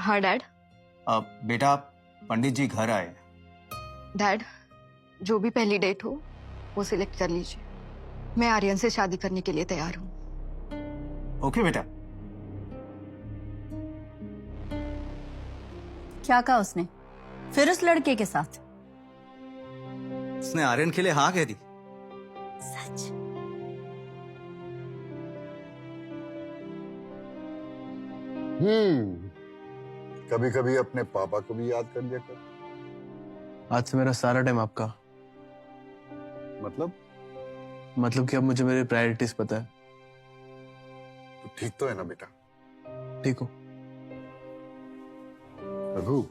हाँ डैड। बेटा पंडित जी घर आए। डैड, जो भी पहली डेट हो वो सिलेक्ट कर लीजिए। मैं आर्यन से शादी करने के लिए तैयार हूँ। ओके बेटा। क्या कहा उसने? फिर उस लड़के के साथ? उसने आर्यन के लिए हाँ कह दी। सच? कभी कभी अपने पापा को भी याद कर लिया कर। आज से मेरा सारा टाइम आपका। मतलब कि अब मुझे मेरी प्रायोरिटीज पता है। तो ठीक तो है ना बेटा? ठीक हो? रघु,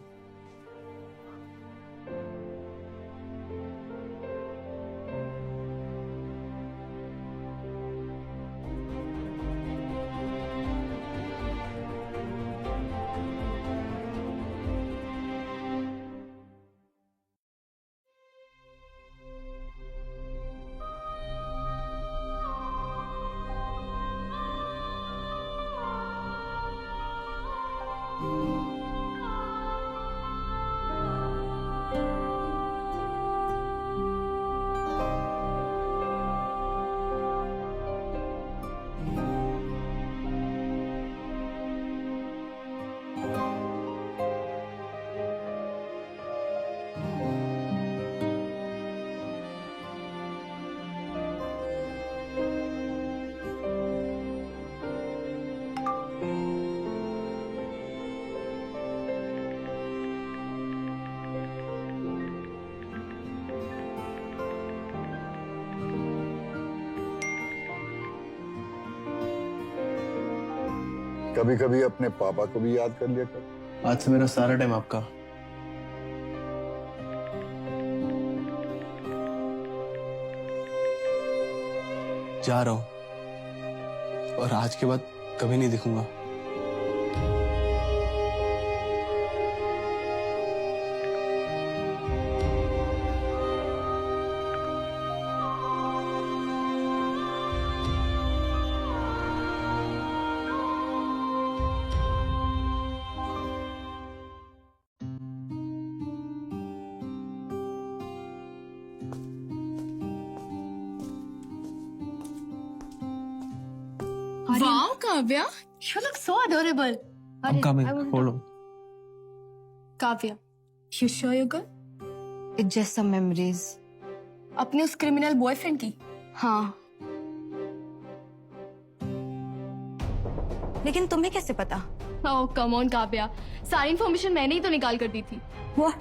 कभी कभी अपने पापा को भी याद कर लिया कर। आज से मेरा सारा टाइम आपका। जा रहा हूं और आज के बाद कभी नहीं दिखूंगा। Wow, Kavya, you look so adorable. I'm coming. Hold on. Kavya, you sure you're good? It's just some memories. अपने उस क्रिमिनल बॉयफ्रेंड की? हाँ। लेकिन तुम्हें कैसे पता? Oh, come on, Kavya. सारी इन्फॉर्मेशन मैंने ही तो निकाल कर दी थी। वो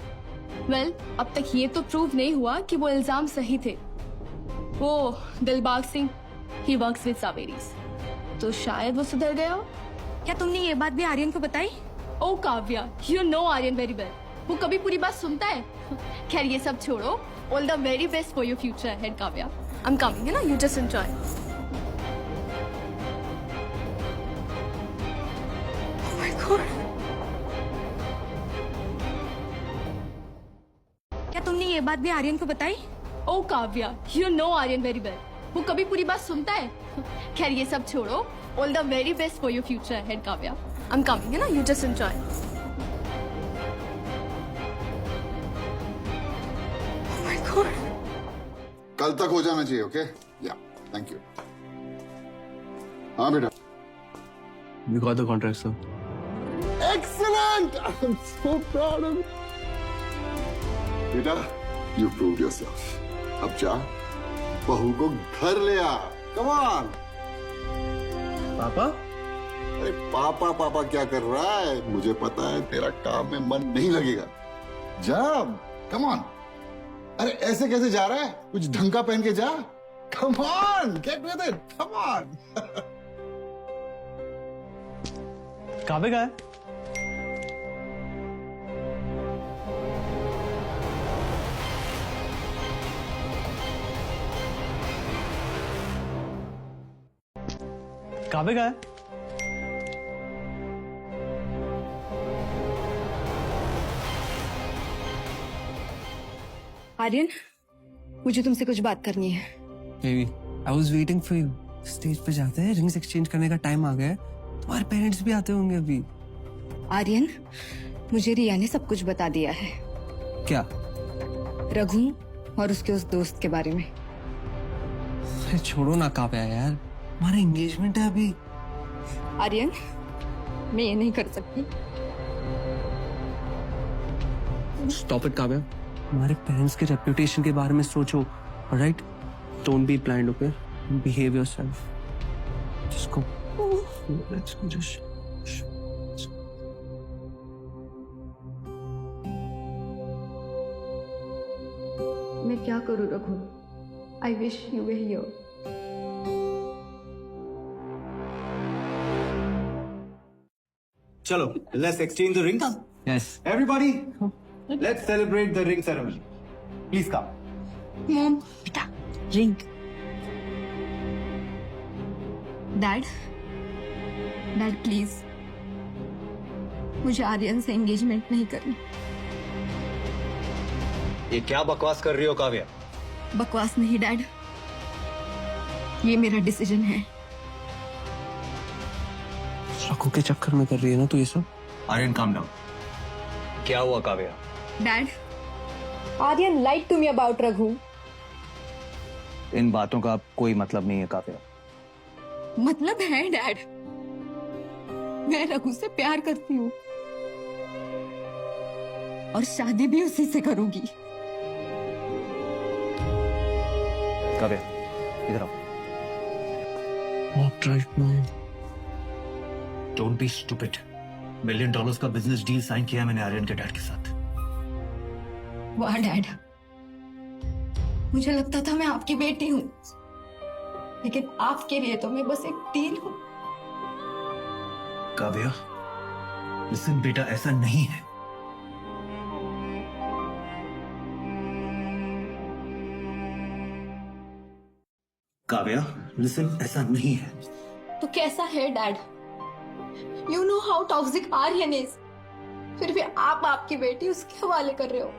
Well, अब तक ये तो प्रूव नहीं हुआ कि वो इल्जाम सही थे। वो Dilbag Singh, he works with Saveris. तो शायद वो सुधर गया हो। क्या तुमने ये बात भी आर्यन को बताई? ओ Kavya, you know Aryan very well. वो कभी पूरी बात सुनता है? खैर ये सब छोड़ो। All the very best for your future ahead, Kavya. I'm coming, you know. You just enjoy. Oh my God. क्या तुमने ये बात भी आर्यन को बताई? ओ Kavya, you know Aryan very well. वो कभी पूरी बात सुनता है? खैर ये सब छोड़ो। All the very best for your future ahead, Kavya. I'm coming, you know. You just enjoy. Oh my God. कल तक हो जाना चाहिए। ओके या थैंक यू। हाँ बेटा। We got the contract, sir. Excellent! I'm so proud of you. बेटा, you proved yourself. अब जा, बहू को घर ले आ। Come on. पापा? अरे पापा पापा क्या कर रहा है? मुझे पता है तेरा काम में मन नहीं लगेगा। जा, come on. अरे ऐसे कैसे जा रहा है? कुछ ढंग का पहन के जा। Come on, get with it. Come on. काबे का है? काबे का है? आर्यन, मुझे तुमसे कुछ बात करनी है। Baby, I was waiting for you. Stage पे जाते हैं, रिंग्स एक्सचेंज करने का टाइम आ गया है। तुम्हारे पेरेंट्स भी आते होंगे अभी। आर्यन, मुझे रिया ने सब कुछ बता दिया है, क्या? रघु और उसके उस दोस्त के बारे में। अरे छोड़ो ना काव्या यार, हमारा एंगेजमेंट है अभी। आर्यन, मैं ये नहीं कर सकती। स्टॉप इट काव्या, हमारे पेरेंट्स के रेपुटेशन के बारे में सोचो, alright? Don't be blind, okay? Behave yourself. Just go, let's go, just. मैं क्या करूं Raghu? I wish you way here. चलो, let's exchange the rings. Yes. Everybody, let's celebrate the ring ceremony. Please come. Mom, बेटा, ring. Dad, dad please, मुझे आर्यन से engagement नहीं करनी। ये क्या बकवास कर रही हो काव्या? बकवास नहीं डैड, ये मेरा डिसीजन है। रघु के चक्कर में कर रही है ना तू ये सब? Aryan, calm down. क्या हुआ Kavya? Dad, Aryan lied to me about Raghu. इन बातों का अब कोई मतलब नहीं है काव्या। मतलब है डैड, मैं रघु से प्यार करती हूँ और शादी भी उसी से करूंगी। काव्या, इधर आओ। Not right now. Don't be stupid. $1 million का बिजनेस डील साइन किया मैंने आर्यन के डैड के साथ। वाह डैड, मुझे लगता था मैं आपकी बेटी हूँ, लेकिन आपके लिए तो मैं बस एक टीन हूँ। काव्या, लिसन बेटा, ऐसा नहीं है। काव्या, लिसन, ऐसा नहीं है। तो कैसा है dad? You know how toxic Aryan is, फिर भी आप आपकी बेटी उसके हवाले कर रहे हो।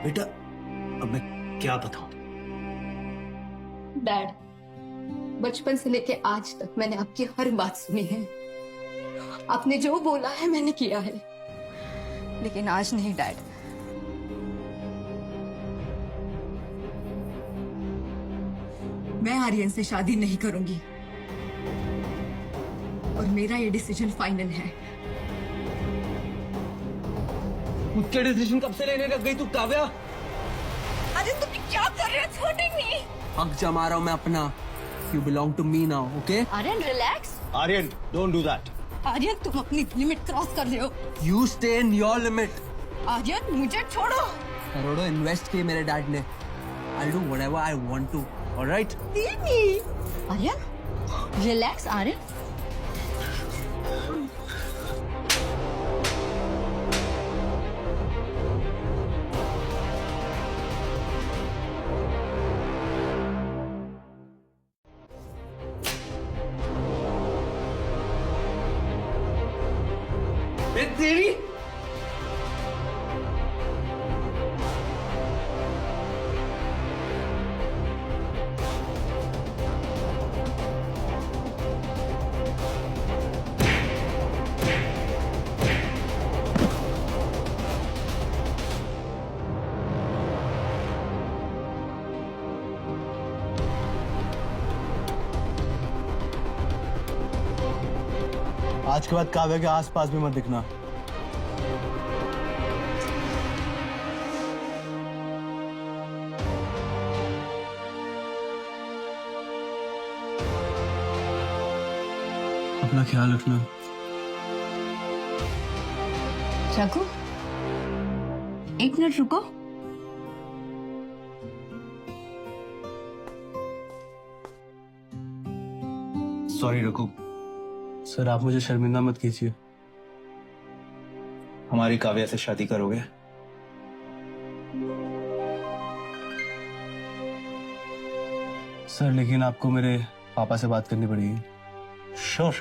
बेटा, अब मैं क्या बताऊं? डैड, बचपन से लेके आज तक मैंने आपकी हर बात सुनी है। आपने जो बोला है मैंने किया है। लेकिन आज नहीं डैड, मैं आर्यन से शादी नहीं करूंगी और मेरा ये डिसीजन फाइनल है। मुझके डिसीजन कब से लेने लग गई तू काव्या? अरे तुम क्या कर रहे हो? छोड़ेंगे नहीं। हक जमा रहा हूं मैं अपना। You belong to me now, okay? Aryan relax. Aryan, don't do that. Aryan, तुम अपनी लिमिट क्रॉस कर रहे हो। You stay in your limit. Aryan, मुझे छोड़ो। करोड़ों इन्वेस्ट किए मेरे डैड ने। I'll do whatever I want to. All right? Aryan, relax Aryan. तेरी आज के बाद काव्या के आसपास भी मत दिखना। अपना ख्याल रखना। रघु, एक मिनट रुको। सॉरी रघु, सर आप मुझे शर्मिंदा मत कीजिए। हमारी काव्या से शादी करोगे? सर लेकिन आपको मेरे पापा से बात करनी पड़ेगी। श्योर।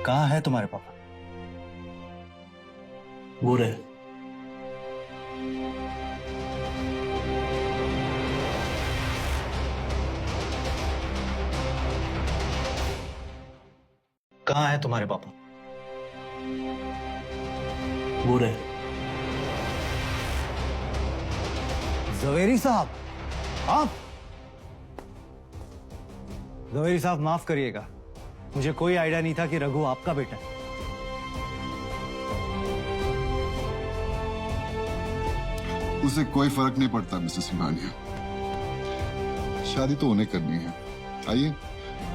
कहाँ है तुम्हारे पापा? वो रहे। कहाँ है तुम्हारे पापा? वो रहे। जवेरी साहब, आप? जवेरी साहब माफ करिएगा, मुझे कोई आइडिया नहीं था कि रघु आपका बेटा है। उसे कोई फर्क नहीं पड़ता मिसेस सिंघानिया, शादी तो उन्हें करनी है। आइए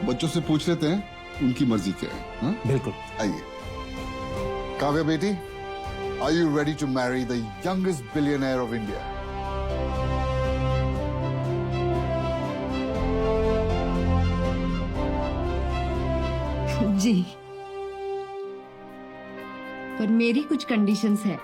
बच्चों से पूछ लेते हैं उनकी मर्जी क्या है। हाँ? बिल्कुल। आइए काव्या बेटी, are you ready to marry the youngest billionaire of India? जी, पर मेरी कुछ कंडीशंस है।